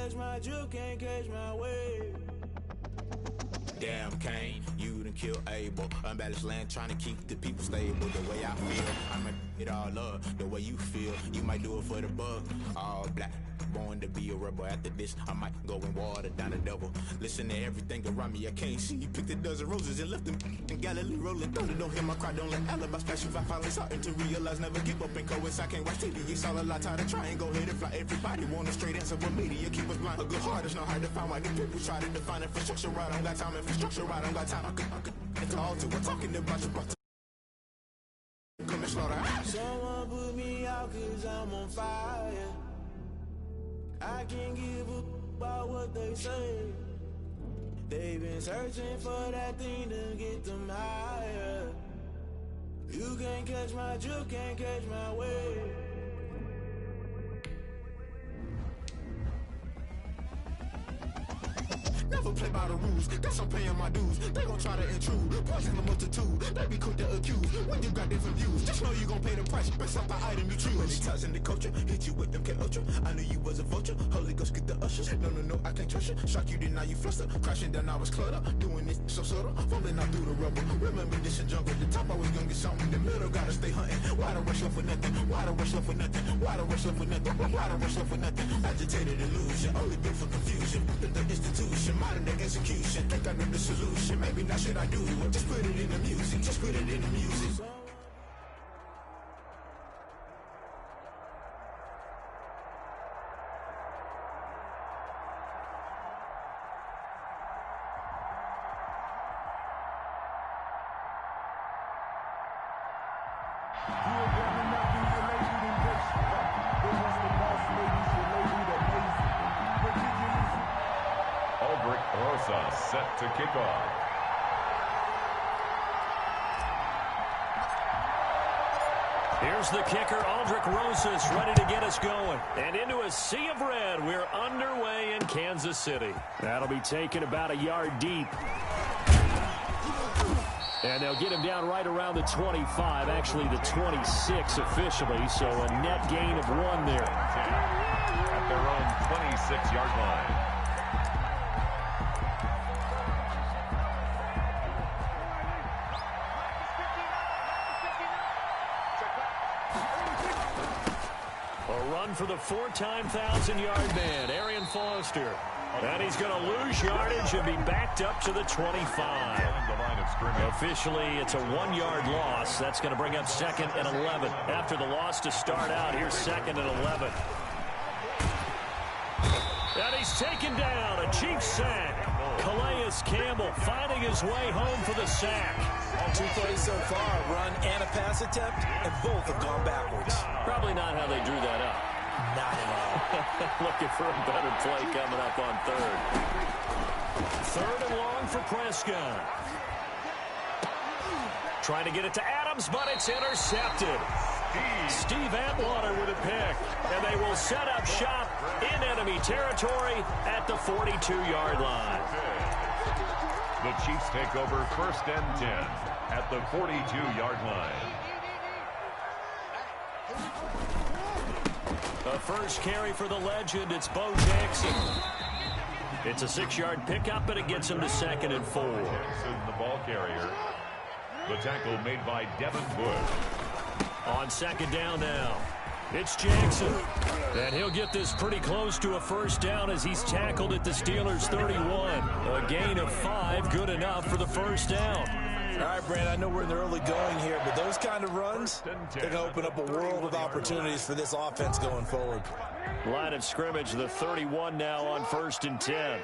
catch my drift, can't catch my wave. Damn, Kane, you done kill Abel. Unbalanced land, trying to keep the people stable. The way I feel, I'ma it all up. The way you feel, you might do it for the bug. All black, born to be a rebel. After this, I might go and water down the double. Listen to everything around me, I can't see. You picked a dozen roses and left them in Galilee rolling. Thunder, don't hear my cry, don't let alibis flash. If I finally starting to realize, never give up and coincide. I can't watch TV, it's all a lot. Tired of trying, go ahead and fly. Everybody want a straight answer, but media keep us blind. A good heart is not hard to find. Why the people try to define infrastructure right? I don't got time, infrastructure right? I don't got time. I could it's all to we're talking about your brother. Come and slaughter. Someone put me out cause I'm on fire. I can't give a about what they say. They've been searching for that thing to get them higher. You can't catch my drift, can't catch my wave. Never play by the rules, guess I'm paying my dues. They gon' try to intrude, poison the multitude. They be quick to accuse, when you got different views. Just know you gon' pay the price, based off the item you choose. Many ties in the culture, hit you with them K-Ultra. I knew you was a vulture, Holy Ghost get the ushers. No, I can't trust you. Shock you, then now you fluster. Crashing down, I was clutter. Doing this so subtle, fumbling out through the rubble. Remember this in jungle, the top always gonna get something. In the middle, gotta stay hunting. Why the rush left for nothing? Why the rush left for nothing? Why the rush left for nothing? Why the rush left for nothing? Agitated illusion, only built for confusion. The institution, modern day execution. Think I know the solution. Maybe not should I do it? Just put it in the music. Just put it in the music. Set to kick off. Here's the kicker, Aldrich Rosas, ready to get us going. And into a sea of red, we're underway in Kansas City. That'll be taken about a yard deep. And they'll get him down right around the 25, actually the 26 officially, so a net gain of 1 there. At their own 26-yard line. For the 4-time 1,000-yard man, Arian Foster. And he's going to lose yardage and be backed up to the 25. Officially, it's a 1-yard loss. That's going to bring up 2nd and 11. After the loss to start out, here's 2nd and 11. And he's taken down, a cheap sack. Calais Campbell finding his way home for the sack. 2 plays so far, run and a pass attempt, and both have gone backwards. Probably not how they drew that up. Not at all. Looking for a better play coming up on 3rd. 3rd and long for Prescott. Trying to get it to Adams, but it's intercepted. Steve Atwater with a pick. And they will set up shop in enemy territory at the 42-yard line. The Chiefs take over 1st and 10 at the 42-yard line. The first carry for the legend, it's Bo Jackson. It's a 6-yard pickup, and it gets him to 2nd and 4. Jackson, the ball carrier. The tackle made by Devin Bush. On 2nd down now, it's Jackson. And he'll get this pretty close to a 1st down as he's tackled at the Steelers' 31. A gain of 5, good enough for the 1st down. All right, Brand, I know we're in the early going here, but those kind of runs, they're going to open up a world of opportunities for this offense going forward. Line of scrimmage, the 31 now on 1st and 10.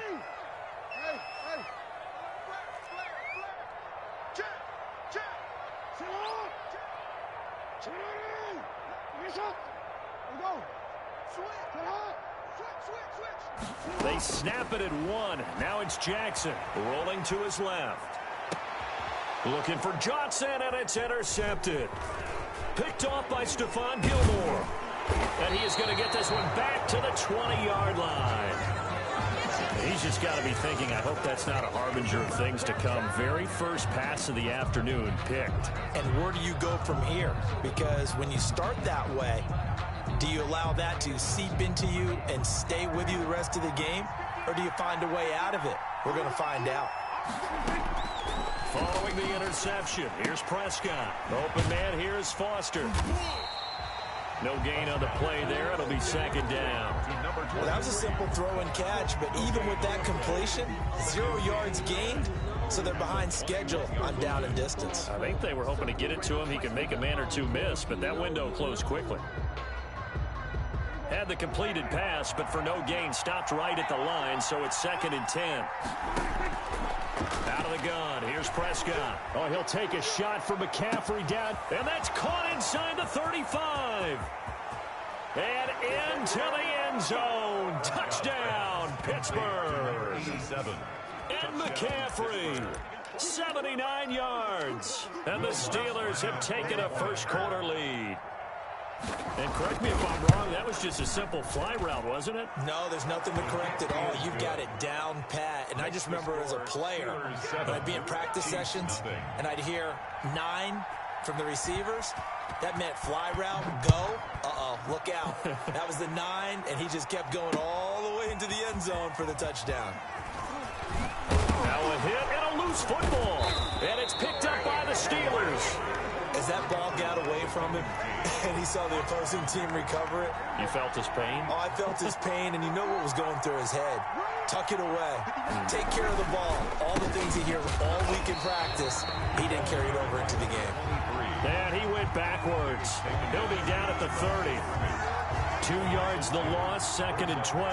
They snap it at 1. Now it's Jackson rolling to his left. Looking for Johnson, and it's intercepted. Picked off by Stephon Gilmore. And he is going to get this one back to the 20-yard line. He's just got to be thinking, I hope that's not a harbinger of things to come. Very first pass of the afternoon picked. And where do you go from here? Because when you start that way, Do you allow that to seep into you and stay with you the rest of the game? Or do you find a way out of it? We're going to find out. Following the interception, here's Prescott. Open man, here's Foster. No gain on the play there. It'll be second down. Well, that was a simple throw and catch, but even with that completion, 0 yards gained, so they're behind schedule on down and distance. I think they were hoping to get it to him. He could make a man or two miss, but that window closed quickly. Had the completed pass, but for no gain, stopped right at the line, so it's 2nd and 10. Out of the gun, here's Prescott. Oh, he'll take a shot for McCaffrey down, and that's caught inside the 35. And into the end zone. Touchdown, Pittsburgh. And McCaffrey, 79 yards. And the Steelers have taken a first-quarter lead. And correct me if I'm wrong, that was just a simple fly route, wasn't it? No, there's nothing to correct at all. You've got it down pat. And I just remember as a player, when I'd be in practice sessions, and I'd hear 9 from the receivers, that meant fly route, go, look out. That was the 9, and he just kept going all the way into the end zone for the touchdown. Now a hit and a loose football. And it's picked up by the Steelers. As that ball got away from him and he saw the opposing team recover it. You felt his pain? Oh, I felt his pain, and you know what was going through his head. Tuck it away. Take care of the ball. All the things he hears all week in practice, he didn't carry it over into the game. And he went backwards. He'll be down at the 30. 2 yards the loss, 2nd and 12.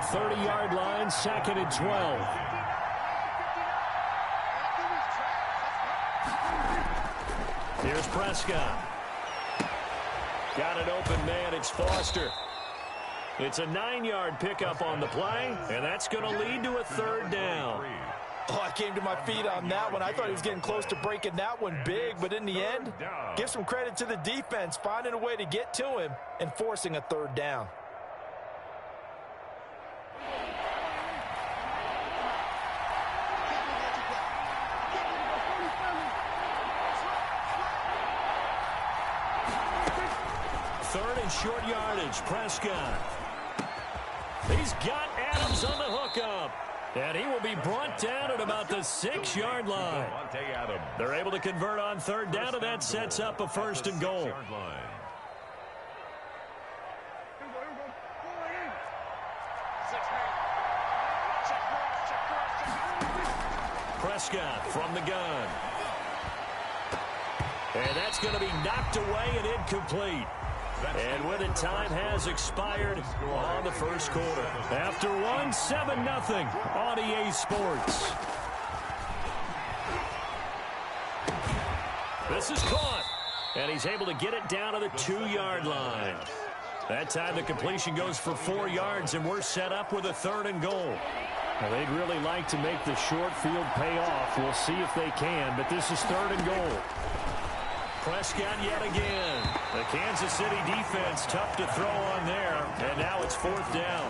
30-yard line, 2nd and 12. Here's Prescott. Got an open man. It's Foster. It's a 9-yard pickup on the play, and that's going to lead to a 3rd down. Oh, I came to my feet on that one. I thought he was getting close to breaking that one big, but in the end, give some credit to the defense, finding a way to get to him and forcing a 3rd down. Third and short yardage, Prescott. He's got Adams on the hookup. And he will be brought down at about the 6-yard line. They're able to convert on 3rd down, and that sets up a 1st and goal. Prescott from the gun. And that's going to be knocked away and incomplete. And with it, time has expired on the first quarter. After one, 7-0 on EA Sports. This is caught. And he's able to get it down to the 2-yard line. That time the completion goes for 4 yards, and we're set up with a 3rd and goal. Now, they'd really like to make the short field pay off. We'll see if they can, but this is 3rd and goal. Prescott yet again. The Kansas City defense tough to throw on there. And now it's 4th down.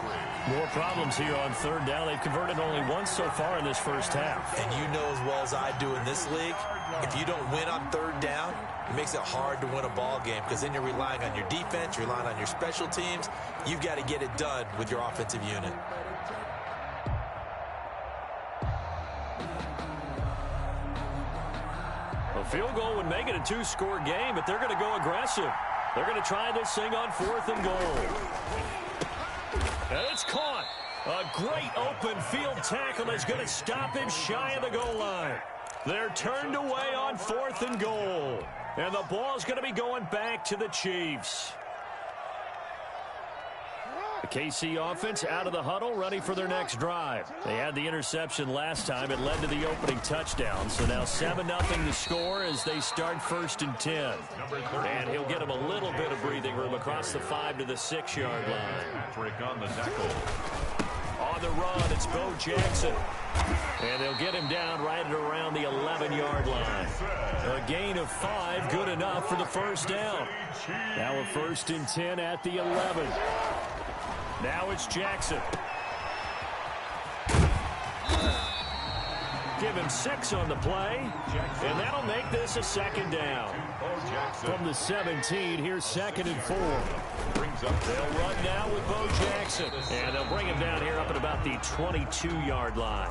More problems here on 3rd down. They've converted only once so far in this first half. And you know as well as I do in this league, if you don't win on 3rd down, it makes it hard to win a ball game because then you're relying on your defense, you're relying on your special teams. You've got to get it done with your offensive unit. A field goal would make it a 2-score game, but they're going to go aggressive. They're going to try this thing on 4th and goal. And it's caught. A great open field tackle that's going to stop him shy of the goal line. They're turned away on 4th and goal. And the ball's going to be going back to the Chiefs. The KC offense out of the huddle, ready for their next drive. They had the interception last time. It led to the opening touchdown. So now 7-0 to score as they start 1st and 10. And he'll get him a little bit of breathing room across the 5 to the 6-yard line. On the run, it's Bo Jackson. And they'll get him down right at around the 11-yard line. A gain of 5, good enough for the 1st down. Now a 1st and 10 at the 11. Now it's Jackson. Give him 6 on the play, and that'll make this a 2nd down. From the 17, here's 2nd and 4. They'll run now with Bo Jackson. And they'll bring him down here up at about the 22-yard line.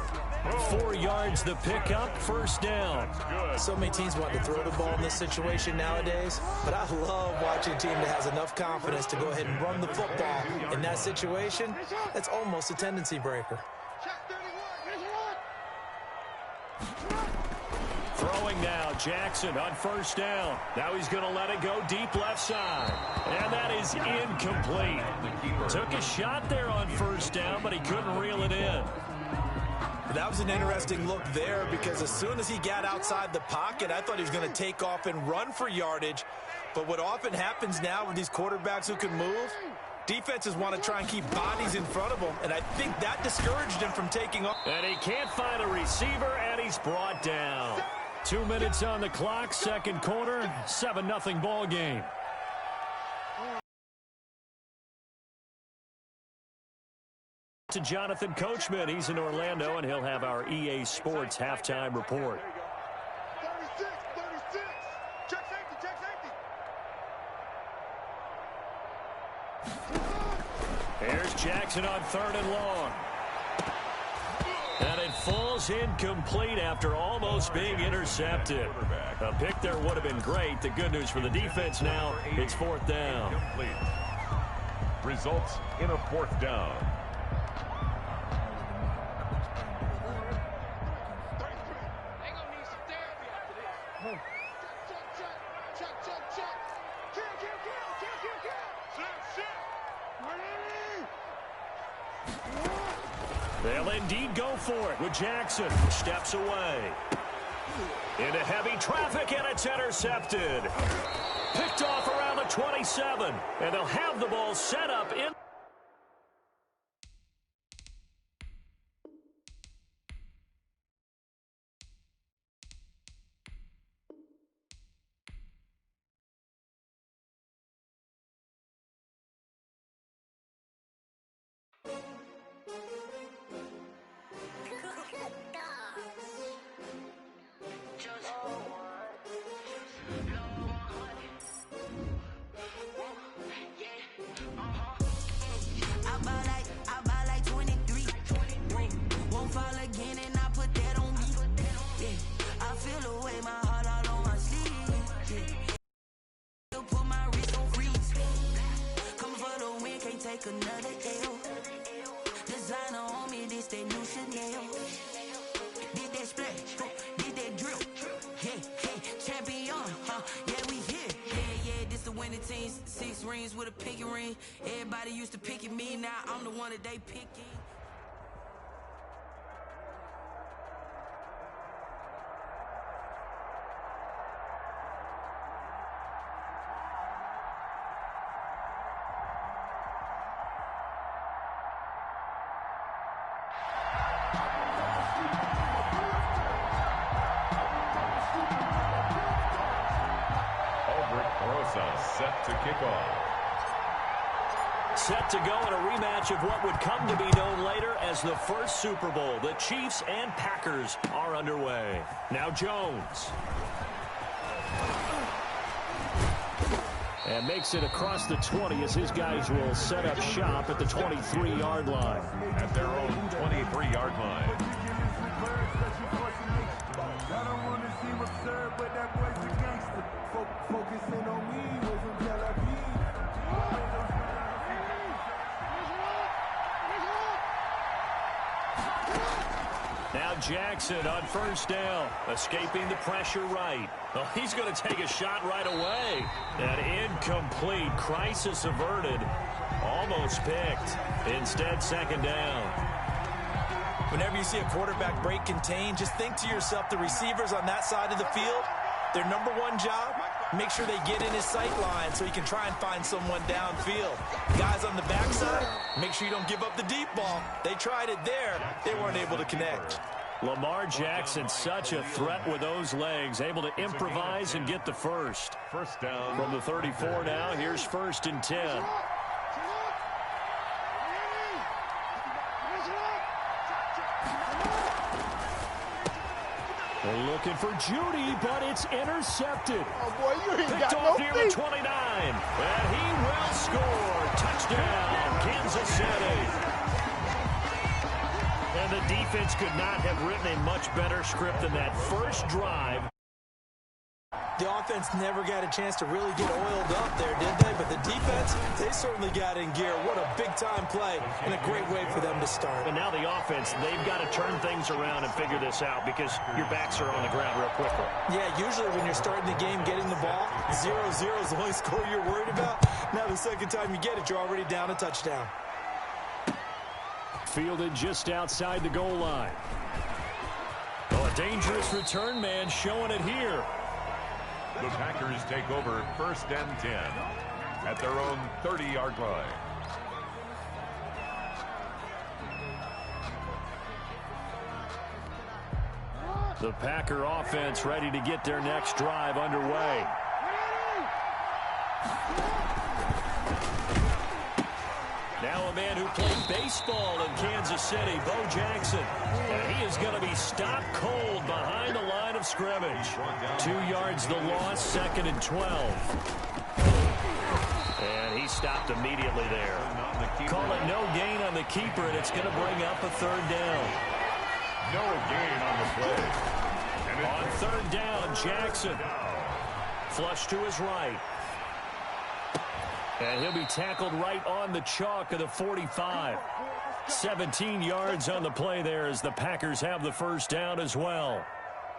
4 yards the pickup, first down. So many teams want to throw the ball in this situation nowadays, but I love watching a team that has enough confidence to go ahead and run the football. In that situation, that's almost a tendency breaker. Throwing now, Jackson on first down. Now he's going to let it go deep left side. And that is incomplete. Took a shot there on first down, but he couldn't reel it in. That was an interesting look there because as soon as he got outside the pocket, I thought he was going to take off and run for yardage. But what often happens now with these quarterbacks who can move, defenses want to try and keep bodies in front of them, and I think that discouraged him from taking off. And he can't find a receiver, and he's brought down. 2 minutes on the clock, second quarter, 7-0 ball game. To Jonathan Coachman. He's in Orlando, and he'll have our EA Sports halftime report. 36. Check safety. Here's Jackson on 3rd and long. And it falls incomplete after almost being intercepted. A pick there would have been great. The good news for the defense now, it's 4th down. Results in a 4th down. They'll indeed go for it with Jackson. Steps away. Into heavy traffic, and it's intercepted. Picked off around the 27. And they'll have the ball set up in. Another L. Designer on me, this that new Chanel. Did that splash, did that drill. Yeah, champion, yeah, we here. Yeah, this the winning team. 6 rings with a pinky ring. Everybody used to pick at me, now I'm the one that they picking. Set to kick off. Set to go in a rematch of what would come to be known later as the first Super Bowl. The Chiefs and Packers are underway. Now Jones. And makes it across the 20 as his guys will set up shop at the 23-yard line. At their own 23-yard line. I don't want to seem absurd, but that boy's a gangster. Focusing on me was from Tel Aviv. Now Jackson on first down, escaping the pressure right. Oh, he's going to take a shot right away. An incomplete, crisis averted, almost picked. Instead, second down. Whenever you see a quarterback break contain, just think to yourself, the receivers on that side of the field, their number one job, make sure they get in his sight line so he can try and find someone downfield. Guys on the backside, make sure you don't give up the deep ball. They tried it there. They weren't able to connect. Lamar Jackson, such a threat with those legs, able to improvise and get the first. First down. From the 34 now, here's 1st and 10. They're looking for Judy, but it's intercepted. Oh, boy, you ain't Picked got off no near feet. the 29. And he will score. Touchdown, Kansas City. And the defense could not have written a much better script than that first drive. The offense never got a chance to really get oiled up there, did they? But the defense, they certainly got in gear. What a big-time play and a great way for them to start. And now the offense, they've got to turn things around and figure this out because your backs are on the ground real quickly. Yeah, usually when you're starting the game, getting the ball, 0-0 is the only score you're worried about. Now the second time you get it, you're already down a touchdown. Fielded just outside the goal line. Oh, a dangerous return man showing it here. The Packers take over 1st and 10 at their own 30-yard line. The Packer offense ready to get their next drive underway. Now a man who played baseball in Kansas City, Bo Jackson. And he is going to be stopped cold behind the line of scrimmage. 2 yards the loss, 2nd and 12. And he stopped immediately there. Call it no gain on the keeper, and it's going to bring up a 3rd down. No gain on the play. On 3rd down, Jackson. Flush to his right. And he'll be tackled right on the chalk of the 45. 17 yards on the play there as the Packers have the 1st down as well.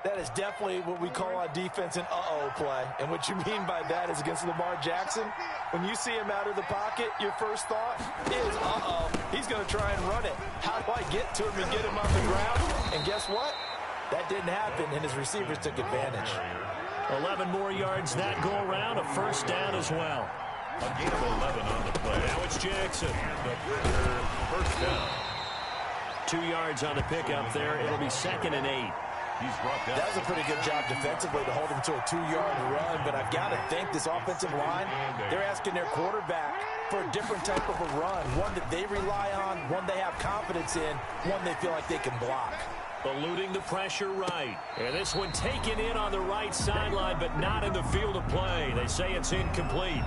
That is definitely what we call on defense an uh-oh play. And what you mean by that is against Lamar Jackson, when you see him out of the pocket, your first thought is, uh-oh, he's going to try and run it. How do I get to him and get him off the ground? And guess what? That didn't happen, and his receivers took advantage. 11 more yards that go around, a 1st down as well. A gain of 11 on the play. Now it's Jackson. The Packer 1st down. 2 yards on the pickup there. It'll be 2nd and 8. He's brought down. That was a pretty good job defensively to hold him to a 2-yard run, but I've got to think this offensive line, they're asking their quarterback for a different type of a run, one that they rely on, one they have confidence in, one they feel like they can block. Eluding the pressure right. And this one taken in on the right sideline, but not in the field of play. They say it's incomplete.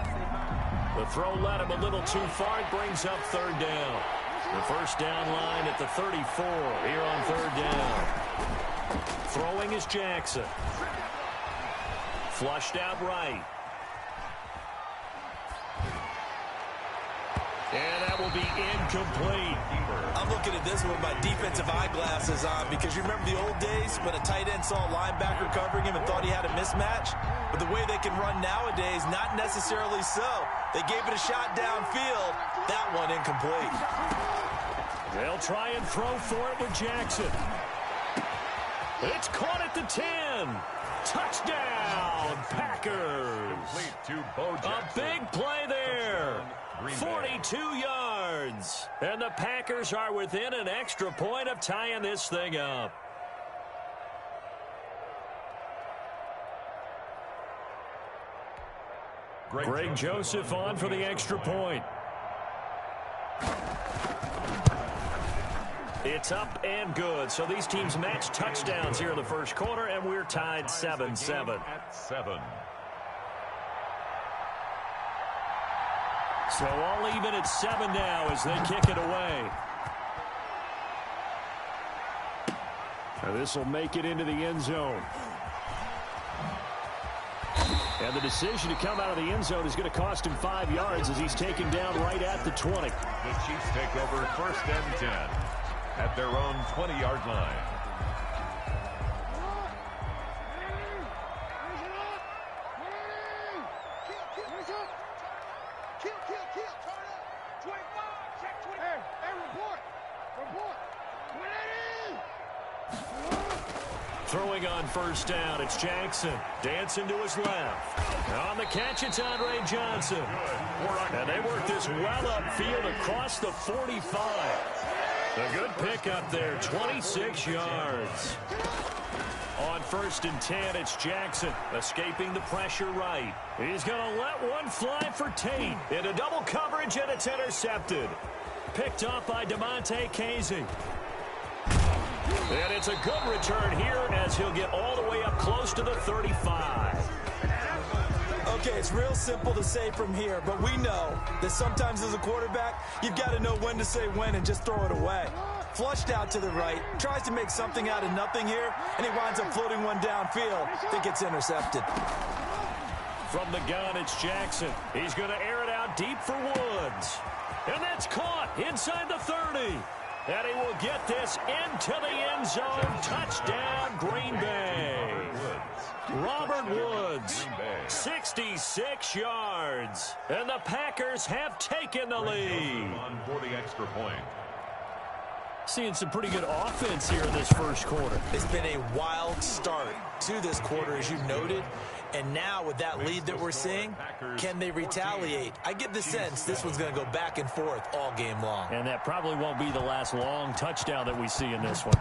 The throw led him a little too far. It brings up 3rd down. The 1st down line at the 34 here on 3rd down. Throwing is Jackson. Flushed out right. And that will be incomplete. I'm looking at this with my defensive eyeglasses on because you remember the old days when a tight end saw a linebacker covering him and thought he had a mismatch? But the way they can run nowadays, not necessarily so. They gave it a shot downfield. That one incomplete. They'll try and throw for it with Jackson. It's caught at the 10. Touchdown, Packers. Complete to Bo Jackson. A big play there. 42 yards. And the Packers are within an extra point of tying this thing up. Greg Joseph on for the extra point. It's up and good. So these teams match touchdowns here in the 1st quarter, and we're tied 7-7. At 7. So all even at 7 now as they kick it away. And this will make it into the end zone. And the decision to come out of the end zone is going to cost him 5 yards as he's taken down right at the 20. The Chiefs take over 1st and 10 at their own 20-yard line. Throwing on 1st down, it's Jackson. Dancing to his left. On the catch, it's Andre Johnson. And they work this well upfield across the 45. A good pickup there, 26 yards. On 1st and 10, it's Jackson escaping the pressure right. He's going to let one fly for Tate. Into double coverage, and it's intercepted. Picked off by DeMonte Casey. And it's a good return here as he'll get all the way up close to the 35. Okay, it's real simple to say from here, but we know that sometimes as a quarterback, you've got to know when to say when and just throw it away. Flushed out to the right, tries to make something out of nothing here, and he winds up floating one downfield that gets intercepted. From the gun, it's Jackson. He's going to air it out deep for Woods. And that's caught inside the 30. And he will get this into the end zone. Touchdown, Green Bay. Robert Woods, 66 yards. And the Packers have taken the lead. For the extra point. Seeing some pretty good offense here in this first quarter. It's been a wild start to this quarter, as you noted. And now with that lead that we're seeing, can they retaliate? I get the sense this one's going to go back and forth all game long. And that probably won't be the last long touchdown that we see in this one.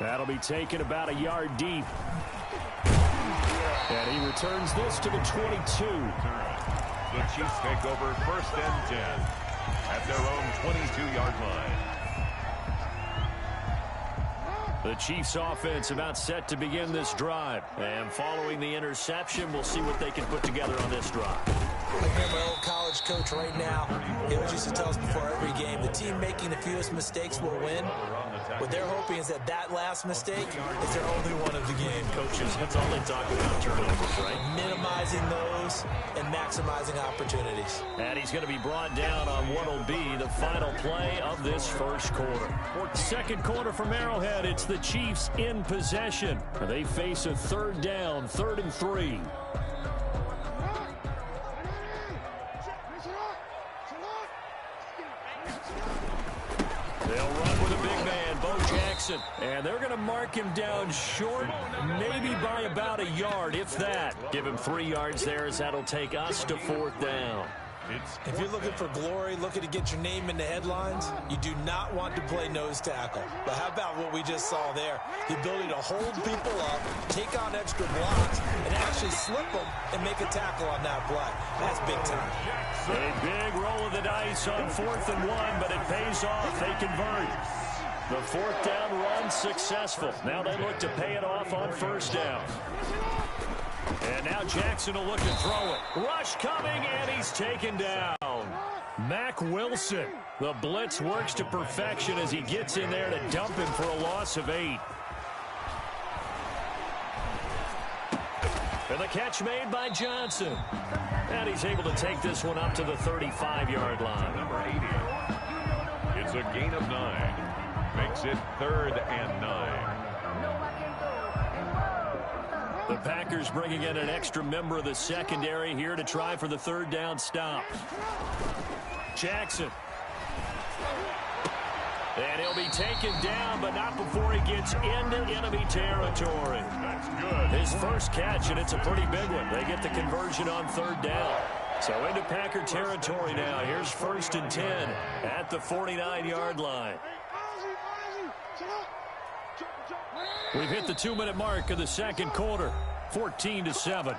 That'll be taken about a yard deep. And he returns this to the 22. The Chiefs take over 1st and 10 at their own 22-yard line. The Chiefs offense about set to begin this drive. And following the interception, we'll see what they can put together on this drive. I hear my old college coach right now. He always used to tell us before every game, the team making the fewest mistakes will win. What they're hoping is that last mistake is their only one of the game. Coaches, that's all they talk about, turnovers, right? Minimizing those and maximizing opportunities. And he's going to be brought down on what will be the final play of this first quarter. Second quarter from Arrowhead, it's the Chiefs in possession. They face a 3rd down, 3rd and 3. They'll run with a big man, Bo Jackson. And they're going to mark him down short, maybe by about a yard, if that. Give him 3 yards there, as that'll take us to 4th down. If you're looking for glory, looking to get your name in the headlines, you do not want to play nose tackle. But how about what we just saw there? The ability to hold people up, take on extra blocks, and actually slip them and make a tackle on that play. That's big time. A big roll of the dice on 4th and 1, but it pays off. They convert. The 4th down run successful. Now they look to pay it off on 1st down. And now Jackson will look to throw it. Rush coming, and he's taken down. Mack Wilson. The blitz works to perfection as he gets in there to dump him for a loss of 8. And the catch made by Johnson. And he's able to take this one up to the 35-yard line. Number 80. It's a gain of 9. Makes it 3rd and 9. The Packers bringing in an extra member of the secondary here to try for the 3rd down stop. Jackson. And he'll be taken down, but not before he gets into enemy territory. That's good. His first catch, and it's a pretty big one. They get the conversion on 3rd down. So into Packer territory now. Here's 1st and 10 at the 49-yard line. We've hit the 2-minute mark of the second quarter, 14-7.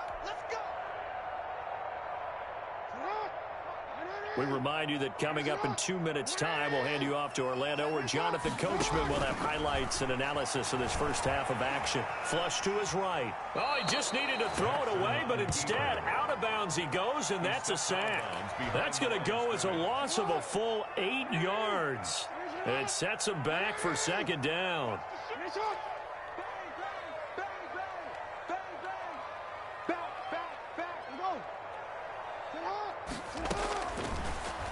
We remind you that coming up in 2 minutes' time, we'll hand you off to Orlando, where Jonathan Coachman will have highlights and analysis of this first half of action. Flush to his right. Oh, he just needed to throw it away, but instead, out of bounds he goes, and that's a sack. That's going to go as a loss of a full 8 yards. And it sets him back for 2nd down.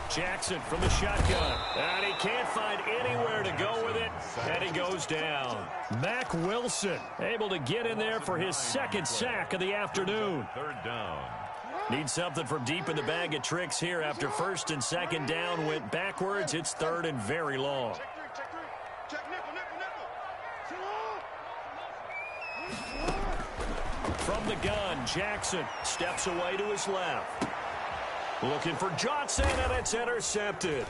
Jackson from the shotgun. And he can't find anywhere to go with it. And he goes down. Mack Wilson able to get in there for his 2nd sack of the afternoon. 3rd down. Need something from deep in the bag of tricks here after 1st and 2nd down went backwards. It's 3rd and very long. From the gun, Jackson steps away to his left. Looking for Johnson, and it's intercepted.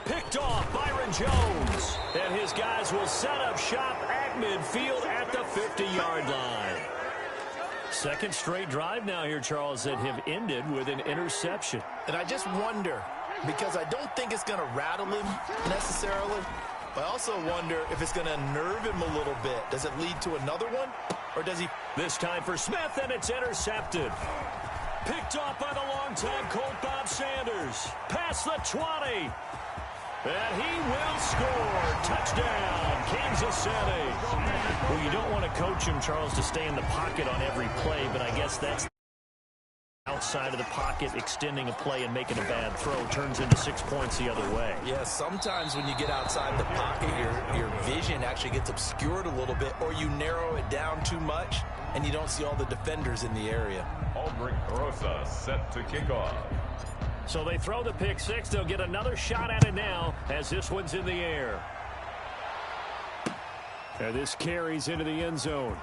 Picked off Byron Jones. And his guys will set up shop at midfield at the 50-yard line. 2nd straight drive now here, Charles, that have ended with an interception. And I just wonder, because I don't think it's going to rattle him necessarily, but I also wonder if it's going to nerve him a little bit. Does it lead to another one, Or does he? This time for Smith, and it's intercepted. Picked off by the longtime Colt Bob Sanders. Past the 20. And he will score. Touchdown, Kansas City. Well, you don't want to coach him, Charles, to stay in the pocket on every play, but I guess that's outside of the pocket, extending a play and making a bad throw turns into 6 points the other way. Yeah, sometimes when you get outside the pocket, your vision actually gets obscured a little bit, or you narrow it down too much, and you don't see all the defenders in the area. Aldrich Rosa set to kick off. So they throw the pick six. They'll get another shot at it now as this one's in the air. And this carries into the end zone.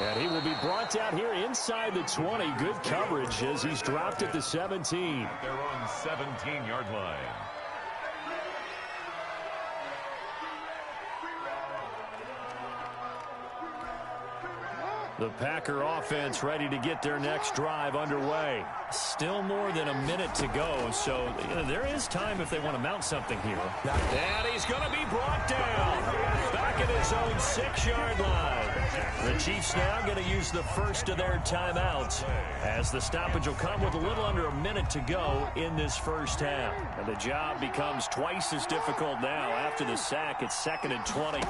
And he will be brought down here inside the 20. Good coverage as he's dropped at the 17. At their own 17-yard line. The Packer offense ready to get their next drive underway. Still more than a minute to go, so there is time if they want to mount something here. And he's going to be brought down back at his own 6-yard line. The Chiefs now going to use the first of their timeouts as the stoppage will come with a little under a minute to go in this first half. And the job becomes twice as difficult now after the sack. It's 2nd and 20.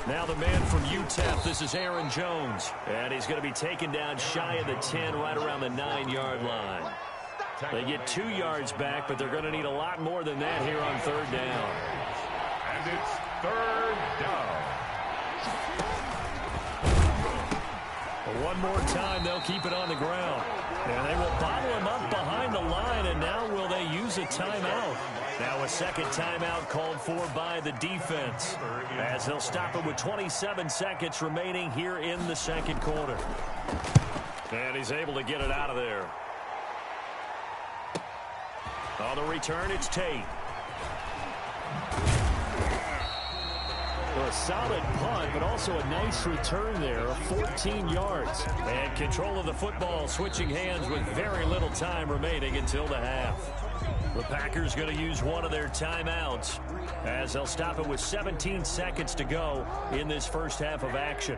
Now the man from UTEP, this is Aaron Jones. And he's going to be taken down shy of the 10, right around the 9-yard line. They get 2 yards back, but they're going to need a lot more than that here on 3rd down. And it's 3rd down. Well, one more time, they'll keep it on the ground. And they will bottle him up behind the line, and now will they use a timeout? Now a second timeout called for by the defense as they'll stop it with 27 seconds remaining here in the second quarter. And he's able to get it out of there. On the return, it's Tate. A solid punt, but also a nice return there of 14 yards. And control of the football switching hands with very little time remaining until the half. The Packers going to use one of their timeouts as they'll stop it with 17 seconds to go in this first half of action.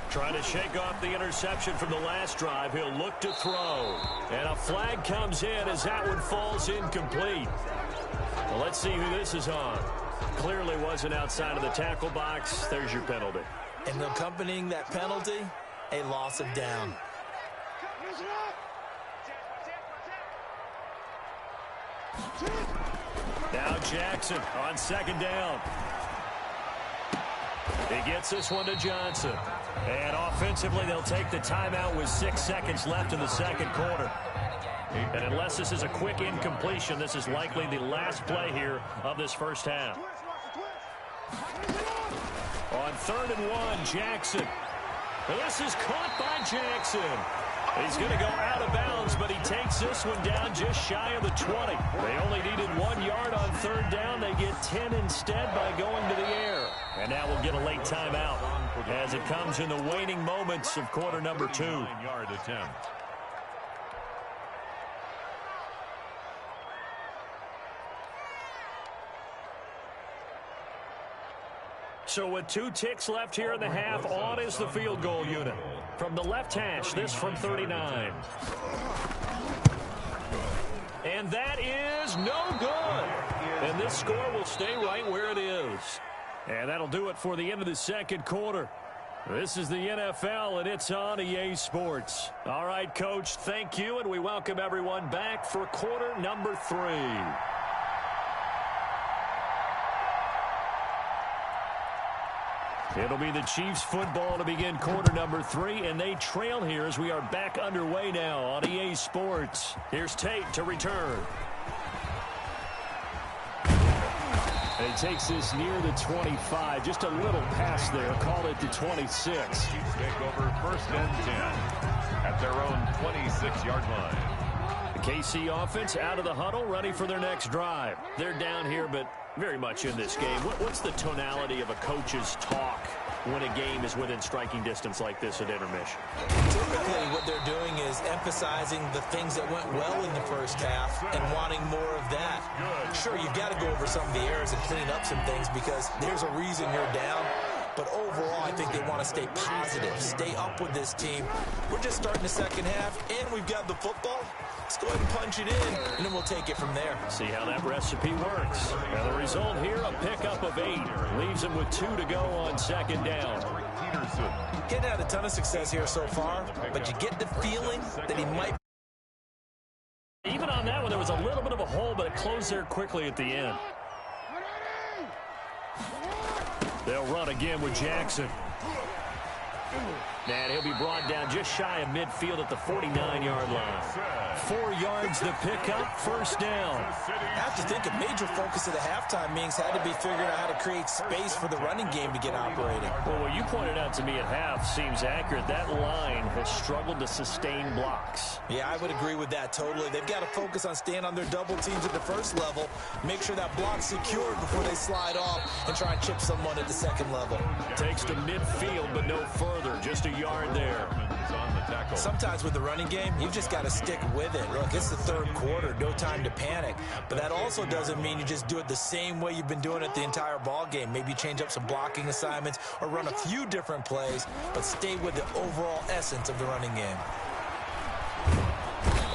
Trying to shake off the interception from the last drive. He'll look to throw. And a flag comes in as that one falls incomplete. Well, let's see who this is on. Clearly wasn't outside of the tackle box. There's your penalty. And accompanying that penalty, a loss of down. Now Jackson on 2nd down. He gets this one to Johnson. And offensively, they'll take the timeout with 6 seconds left in the second quarter. And unless this is a quick incompletion, this is likely the last play here of this first half. On 3rd and 1, Jackson. And this is caught by Jackson. He's going to go out of bounds, but he takes this one down just shy of the 20. They only needed 1 yard on 3rd down. They get 10 instead by going to the air. And now we'll get a late timeout as it comes in the waning moments of quarter number 2. 9-yard attempt. So with 2 ticks left here in the half, on is the field goal unit. From the left hash, this from 39. And that is no good. And this score will stay right where it is. And that'll do it for the end of the second quarter. This is the NFL, and it's on EA Sports. All right, Coach, thank you, and we welcome everyone back for quarter number 3. It'll be the Chiefs football to begin quarter number 3, and they trail here as we are back underway now on EA Sports. Here's Tate to return. And he takes this near the 25. Just a little pass there. Call it the 26. Chiefs take over 1st and 10 at their own 26-yard line. The KC offense out of the huddle, ready for their next drive. They're down here, but very much in this game. What's the tonality of a coach's talk when a game is within striking distance like this at intermission? Typically, what they're doing is emphasizing the things that went well in the first half and wanting more of that. Sure, you've got to go over some of the errors and clean up some things because there's a reason you're down. But overall, I think they want to stay positive, stay up with this team. We're just starting the second half, and we've got the football. Let's go ahead and punch it in, and then we'll take it from there. See how that recipe works. Now the result here, a pickup of 8. Leaves him with 2 to go on second down. Getting had a ton of success here so far, but you get the feeling that he might. Even on that one, there was a little bit of a hole, but it closed there quickly at the end. They'll run again with Jackson. And he'll be brought down just shy of midfield at the 49-yard line. 4 yards the pickup, first down. I have to think a major focus of the halftime meetings had to be figuring out how to create space for the running game to get operating. Well, what you pointed out to me at half seems accurate. That line has struggled to sustain blocks. Yeah, I would agree with that totally. They've got to focus on staying on their double teams at the first level, make sure that block's secured before they slide off and try and chip someone at the second level. Takes to midfield, but no further. Just a yard there. Sometimes with the running game, you've just got to stick with it. Look, it's the third quarter, no time to panic. But that also doesn't mean you just do it the same way you've been doing it the entire ball game. Maybe change up some blocking assignments or run a few different plays, but stay with the overall essence of the running game.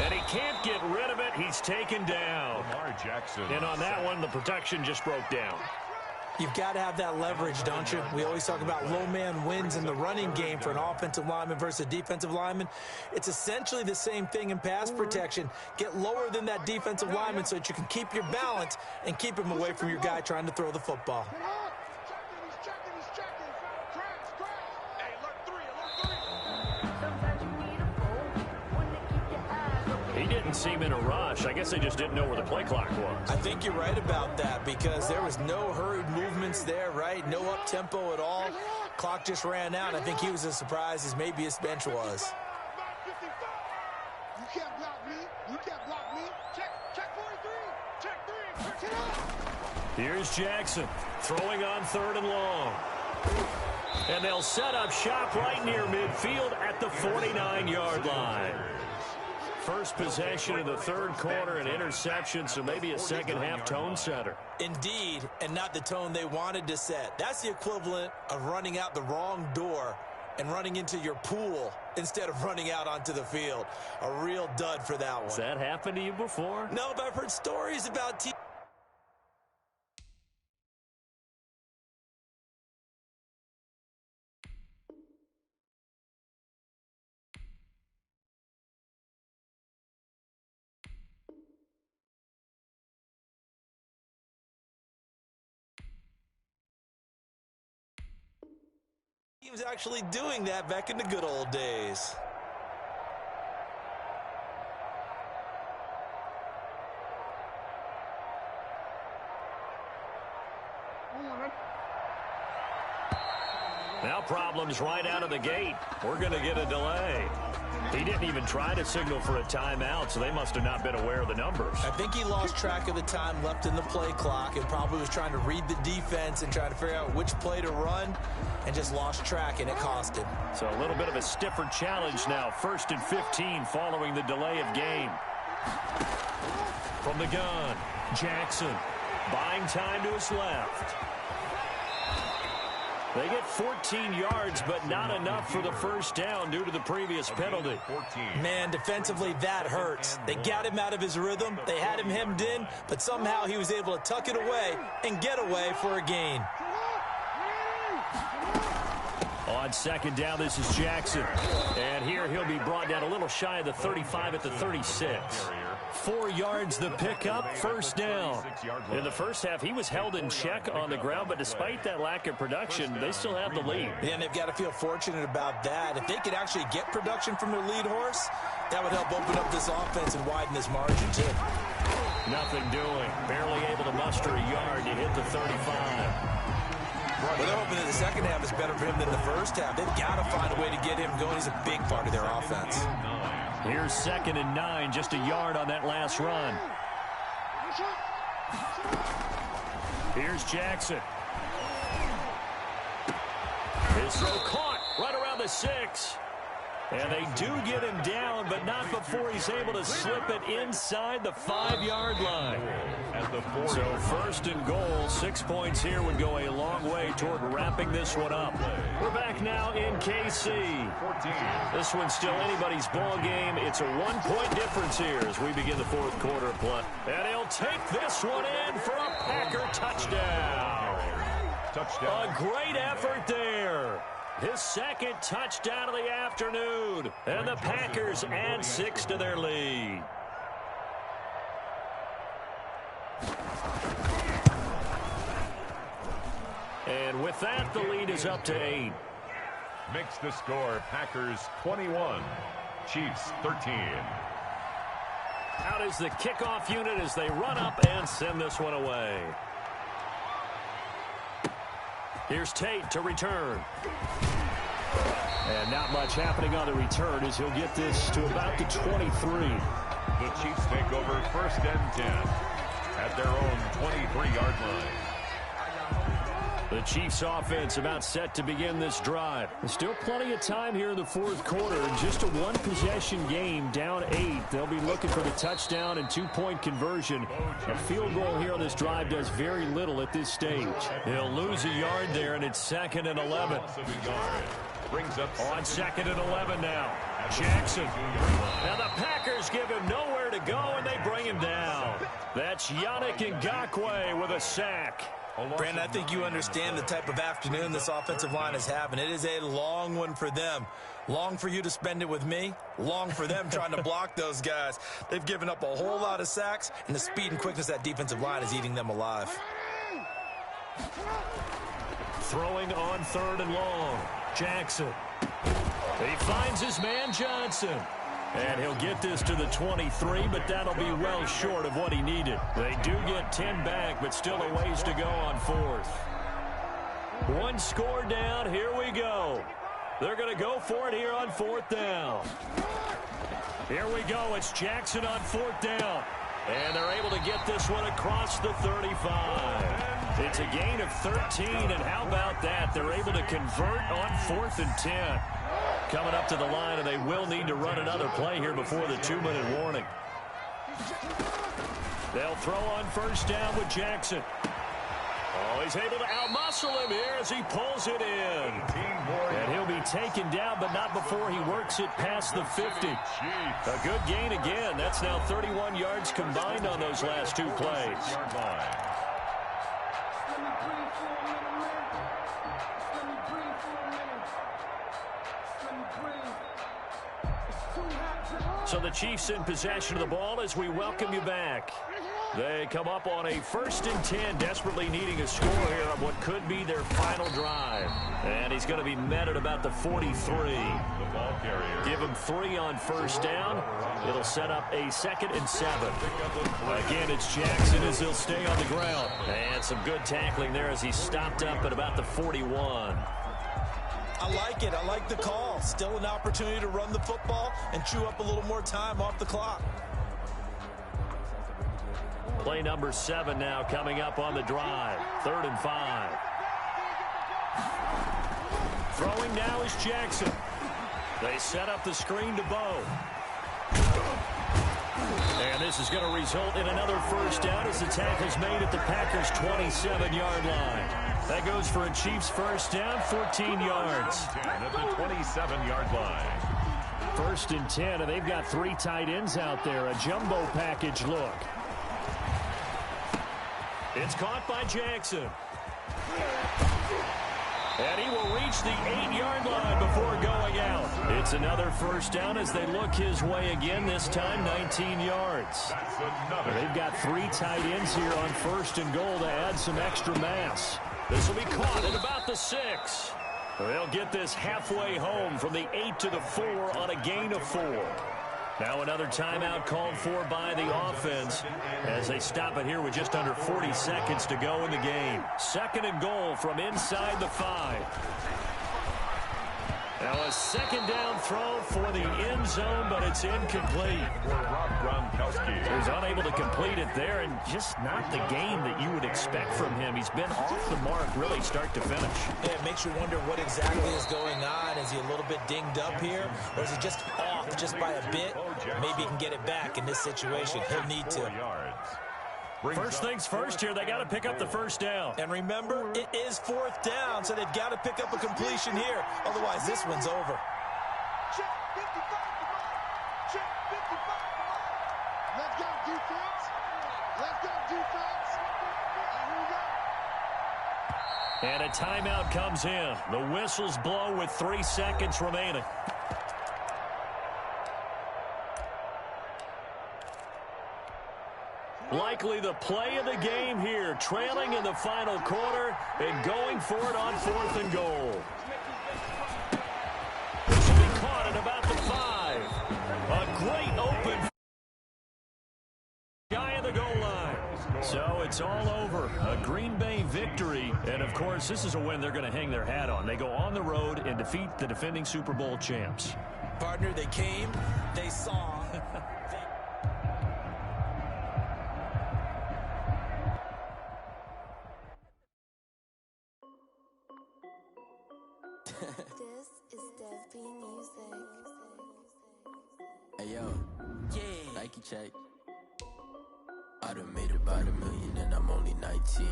And he can't get rid of it. He's taken down. And on that one, the protection just broke down. You've got to have that leverage, don't you? We always talk about low man wins in the running game for an offensive lineman versus a defensive lineman. It's essentially the same thing in pass protection. Get lower than that defensive lineman so that you can keep your balance and keep him away from your guy trying to throw the football. He didn't seem in a rush. I guess they just didn't know where the play clock was. I think you're right about that because there was no hurried movements there, right? No up-tempo at all. Clock just ran out. I think he was as surprised as maybe his bench was. You can't block me. You can't block me. Check 43. Check 3. Check it out. Here's Jackson throwing on 3rd and long. And they'll set up shop right near midfield at the 49-yard line. First possession of the third quarter, an interception, so maybe a second-half tone setter. Indeed, and not the tone they wanted to set. That's the equivalent of running out the wrong door and running into your pool instead of running out onto the field. A real dud for that one. Has that happened to you before? No, but I've heard stories about teams. Teams actually doing that back in the good old days. Now problems right out of the gate. We're going to get a delay. He didn't even try to signal for a timeout, so they must have not been aware of the numbers. I think he lost track of the time left in the play clock and probably was trying to read the defense and trying to figure out which play to run and just lost track, and it cost him. So a little bit of a stiffer challenge now. 1st and 15 following the delay of game. From the gun, Jackson buying time to his left. They get 14 yards, but not enough for the first down due to the previous penalty. Man, defensively, that hurts. They got him out of his rhythm. They had him hemmed in, but somehow he was able to tuck it away and get away for a gain. On second down, this is Jackson. And here he'll be brought down a little shy of the 35 at the 36. 4 yards the pickup, first down. In the first half, he was held in check on the ground, but despite that lack of production, they still have the lead. Yeah, and they've got to feel fortunate about that. If they could actually get production from their lead horse, that would help open up this offense and widen this margin, too. Nothing doing. Barely able to muster a yard to hit the 35. Well, they're hoping that the second half is better for him than the first half. They've got to find a way to get him going. He's a big part of their offense. Here's 2nd and 9, just a yard on that last run. Here's Jackson. His throw caught right around the 6. And they do get him down, but not before he's able to slip it inside the 5-yard line. So first and goal, 6 points here would go a long way toward wrapping this one up. We're back now in KC. This one's still anybody's ball game. It's a 1-point difference here as we begin the fourth quarter of play. And he'll take this one in for a Packer touchdown. A great effort there. His second touchdown of the afternoon. And the Packers add 6 to their lead. And with that, the lead is up to 8. Makes the score Packers 21, Chiefs 13. Out is the kickoff unit as they run up and send this one away. Here's Tate to return. And not much happening on the return as he'll get this to about the 23. The Chiefs take over first and 10 at their own 23-yard line. The Chiefs offense about set to begin this drive. There's still plenty of time here in the fourth quarter. Just a one-possession game, down 8. They'll be looking for the touchdown and 2-point conversion. A field goal here on this drive does very little at this stage. He'll lose a yard there, and it's 2nd and 11. Brings up on 2nd and 11 now. Jackson. Now the Packers give him nowhere to go, and they bring him down. That's Yannick Ngakoue with a sack. Brandon, I think you understand the type of afternoon this offensive line is having. It is a long one for them. Long for you to spend it with me. Long for them trying to block those guys. They've given up a whole lot of sacks, and the speed and quickness of that defensive line is eating them alive. Throwing on 3rd and long. Jackson. He finds his man Johnson. And he'll get this to the 23, but that'll be well short of what he needed. They do get 10 back, but still a ways to go on 4th. One score down. Here we go. They're going to go for it here on 4th down. Here we go. It's Jackson on 4th down. And they're able to get this one across the 35. It's a gain of 13, and how about that? They're able to convert on 4th and 10. Coming up to the line, and they will need to run another play here before the 2-minute warning. They'll throw on 1st down with Jackson. Oh, he's able to outmuscle him here as he pulls it in. And he'll be taken down, but not before he works it past the 50. A good gain again. That's now 31 yards combined on those last 2 plays. So the Chiefs in possession of the ball as we welcome you back. They come up on a 1st and 10, desperately needing a score here on what could be their final drive. And he's going to be met at about the 43. Give him 3 on 1st down. It'll set up a 2nd and 7. Again, it's Jackson as he'll stay on the ground. And some good tackling there as he stopped up at about the 41. I like it. I like the call. Still an opportunity to run the football and chew up a little more time off the clock. Play number 7 now coming up on the drive. 3rd and 5. Throwing now is Jackson. They set up the screen to Bo. And this is going to result in another 1st down as the tackle's made at the Packers' 27-yard line. That goes for a Chiefs 1st down, 14 yards. At the 27-yard line. 1st and 10, and they've got 3 tight ends out there. A jumbo package look. It's caught by Jackson. And he will reach the 8-yard line before going out. It's another 1st down as they look his way again, this time 19 yards. They've got 3 tight ends here on 1st and goal to add some extra mass. This will be caught at about the 6. They'll get this halfway home from the 8 to the 4 on a gain of 4. Now another timeout called for by the offense as they stop it here with just under 40 seconds to go in the game. 2nd and goal from inside the 5. Now a second down throw for the end zone, but it's incomplete. Rob Gronkowski He's unable to complete it there, and just not the game that you would expect from him. He's been off the mark really start to finish. Yeah, it makes you wonder what exactly is going on. Is he a little bit dinged up here, or is he just off just by a bit? Maybe he can get it back in this situation. He'll need to. First things first here, they got to pick up the first down. And remember, it is fourth down, so they've got to pick up a completion here. Otherwise, this one's over. Check 55, come on. Check 55, come on. Let's go, defense. Let's go, defense. And here we go. And a timeout comes in. The whistles blow with 3 seconds remaining. Likely the play of the game here, trailing in the final quarter and going for it on 4th and goal. This will be caught at about the 5. A great open guy at the goal line. So it's all over. A Green Bay victory. And, of course, this is a win they're going to hang their hat on. They go on the road and defeat the defending Super Bowl champs. Partner, they came, they saw. This is Dev B Music. Hey yo, yeah, Nike check. I done made about $1 million and I'm only 19.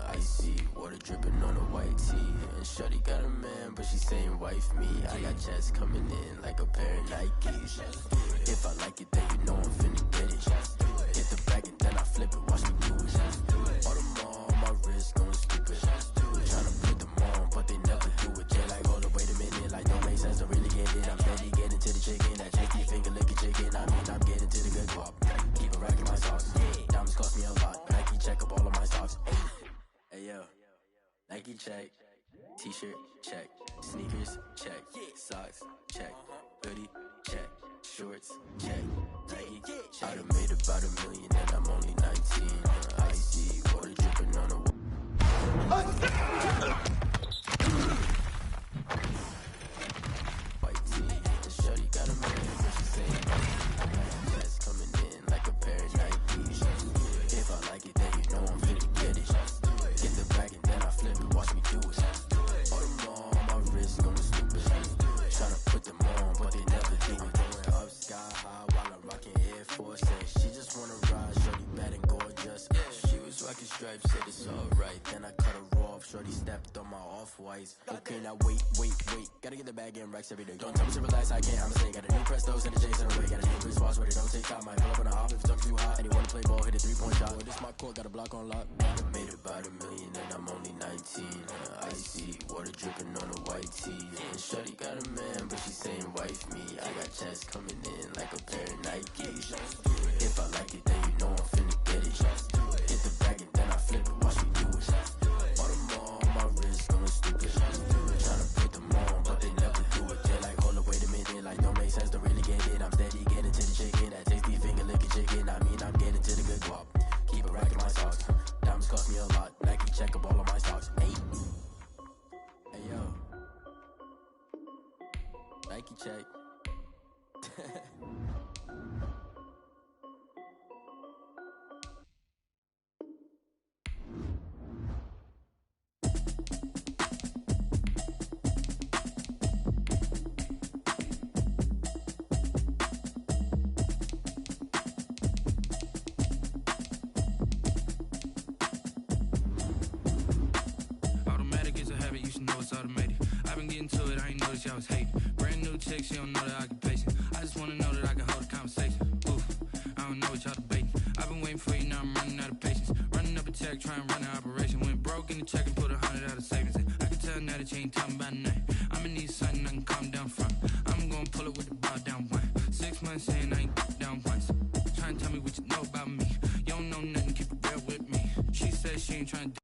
Icy water dripping on a white tee. And shorty got a man, but she saying wife me. I got checks coming in like a pair of Nikes. If I like it, then you know I'm finna get it. Hit the bag and then I flip it, watch me do it. All on my wrist, going stupid. Tryna put them on, but they never do it. They like, hold up, wait a minute, like don't make sense to really get it. I'm steady getting to the chicken, that tasty finger licking chicken. I mean, I'm getting to the good guap. Keep a rack in my socks. Diamonds cost me a lot. Nike check up all of my stocks. Hey yo, Nike check. T-shirt check. Sneakers check. Socks check. Hoodie check. Shorts check. Nike check. I done made about $1 million and I'm only 19. Icy water dripping on a white tee. And shorty got a man, but she saying that's coming in like a pair of Nikes. If I like it, then you know I'm finna get it. Get the bag and then I flip it, watch me do it. All them on my wrist going stupid. Tryna put them on, but they never do it. Going up sky high while I'm rocking Air Force. She just wanna ride, shorty bad and gorgeous. She was rocking stripes, said it's alright. Then I cut her off, shorty stepped on my off-whites. Okay, now wait. Gotta get the bag and racks every day. Don't tell me to relax, I can't, I'ma say. Got a new Prestos and a J's in a way. Got a new Chris Foss, but it don't take time. Might pull up on the hop if it's talking too hot. Anyone play ball, hit a 3-point shot. Boy, this my court, got a block on lock. I made about $1 million and I'm only 19. Icy water dripping on a white tee. And shorty got a man, but she saying wife me. I got checks coming in like a pair of Nikes. If I like it, then you know I'm finna get it. Hit the bag and then I flip it, watch me do it. All them on my wrist going stupid. Tryna put them on, but they never do it. They're like, hold up, wait a minute, like don't make sense to really get it. I'm steady getting to the chicken, that tasty finger licking chicken. I mean, I'm getting to the good guap. Keep a rack in my socks. Diamonds cost me a lot. Nike check up all of my stocks. Hey yo, Nike check. Automatic is a habit, you should know it's automated. I've been getting to it, I ain't noticed y'all was hating. Brand new chick, she don't know that I can pace it. I just wanna know that I can hold a conversation. Oof, I don't know what y'all debating. I've been waiting for you, now I'm running out of patience. Running up a check, trying to run an operation. Went broke in the check and put 100 out of savings in. I can tell now that you ain't talking about nothing. I'ma need something I can calm down from. I'm gonna pull it with the ball down one. 6 months saying I ain't down once. Trying to tell me what you know about me. You don't know nothing, keep it real with me. She said she ain't trying to